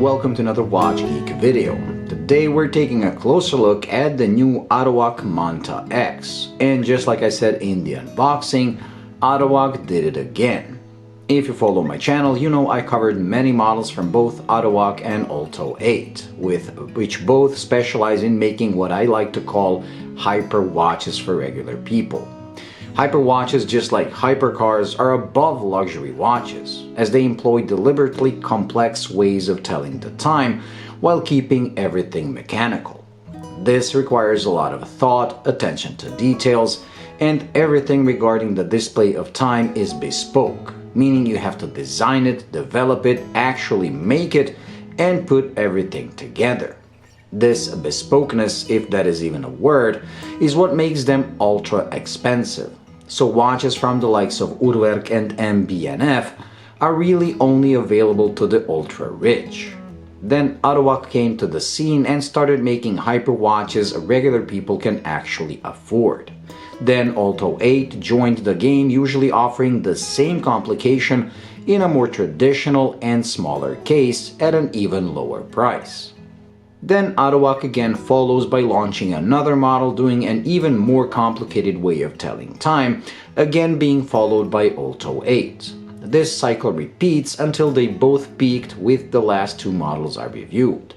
Welcome to another Watch Geek video. Today we're taking a closer look at the new Atowak Manta X. And just like I said in the unboxing, Atowak did it again. If you follow my channel, you know I covered many models from both Atowak and Alto 8, which both specialize in making what I like to call hyper watches for regular people. Hyper watches, just like hypercars, are above luxury watches, as they employ deliberately complex ways of telling the time while keeping everything mechanical. This requires a lot of thought, attention to details, and everything regarding the display of time is bespoke, meaning you have to design it, develop it, actually make it, and put everything together. This bespokeness, if that is even a word, is what makes them ultra expensive. So watches from the likes of Urwerk and MB&F are really only available to the ultra rich. Then Atowak came to the scene and started making hyper watches regular people can actually afford. Then Alto 8 joined the game, usually offering the same complication in a more traditional and smaller case at an even lower price. Then Atowak again follows by launching another model doing an even more complicated way of telling time, again being followed by Alto 8. This cycle repeats until they both peaked with the last two models I reviewed.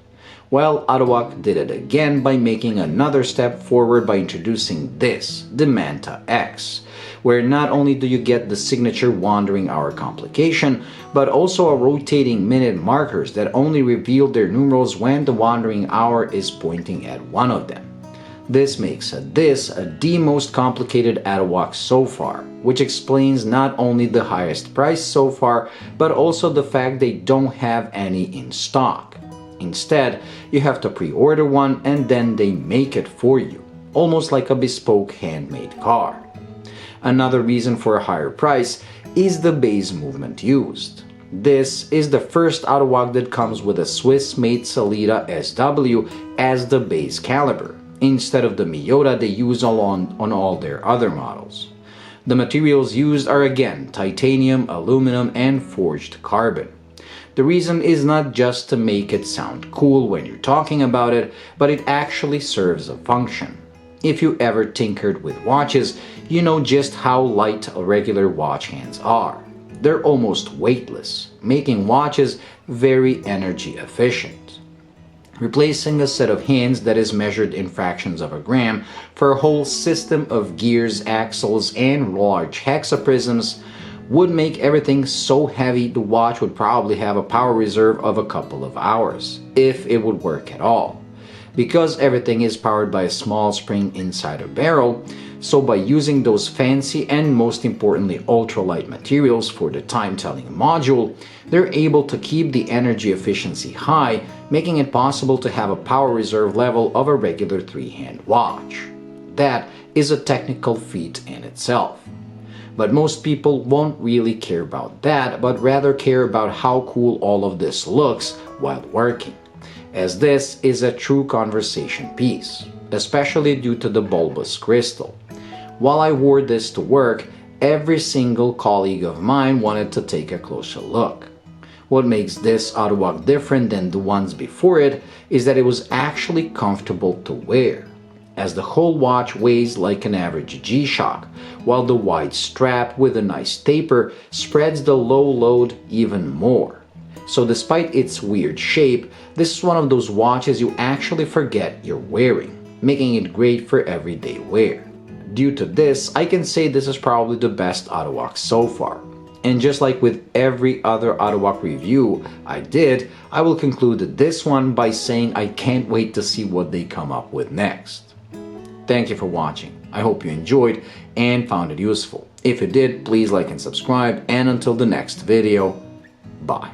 Well, Atowak did it again by making another step forward by introducing this, the Manta X, where not only do you get the signature wandering hour complication, but also a rotating minute markers that only reveal their numerals when the wandering hour is pointing at one of them. This makes this the most complicated Atowak so far, which explains not only the highest price so far, but also the fact they don't have any in stock. Instead, you have to pre-order one and then they make it for you, almost like a bespoke handmade car. Another reason for a higher price is the base movement used. This is the first Atowak that comes with a Swiss-made Sellita SW as the base caliber, instead of the Miyota they use on all their other models. The materials used are again titanium, aluminum, and forged carbon. The reason is not just to make it sound cool when you're talking about it, but it actually serves a function. If you ever tinkered with watches, you know just how light regular watch hands are. They're almost weightless, making watches very energy efficient. Replacing a set of hands that is measured in fractions of a gram for a whole system of gears, axles, and large hexaprisms would make everything so heavy the watch would probably have a power reserve of a couple of hours, if it would work at all. Because everything is powered by a small spring inside a barrel, so by using those fancy and most importantly ultralight materials for the time-telling module, they're able to keep the energy efficiency high, making it possible to have a power reserve level of a regular three-hand watch. That is a technical feat in itself. But most people won't really care about that, but rather care about how cool all of this looks while working, as this is a true conversation piece, especially due to the bulbous crystal. While I wore this to work, every single colleague of mine wanted to take a closer look. What makes this Atowak different than the ones before it is that it was actually comfortable to wear, as the whole watch weighs like an average G-Shock, while the wide strap with a nice taper spreads the low load even more. So despite its weird shape, this is one of those watches you actually forget you're wearing, making it great for everyday wear. Due to this, I can say this is probably the best Atowak so far. And just like with every other Atowak review I did, I will conclude this one by saying I can't wait to see what they come up with next. Thank you for watching. I hope you enjoyed and found it useful. If you did, please like and subscribe, and until the next video, bye.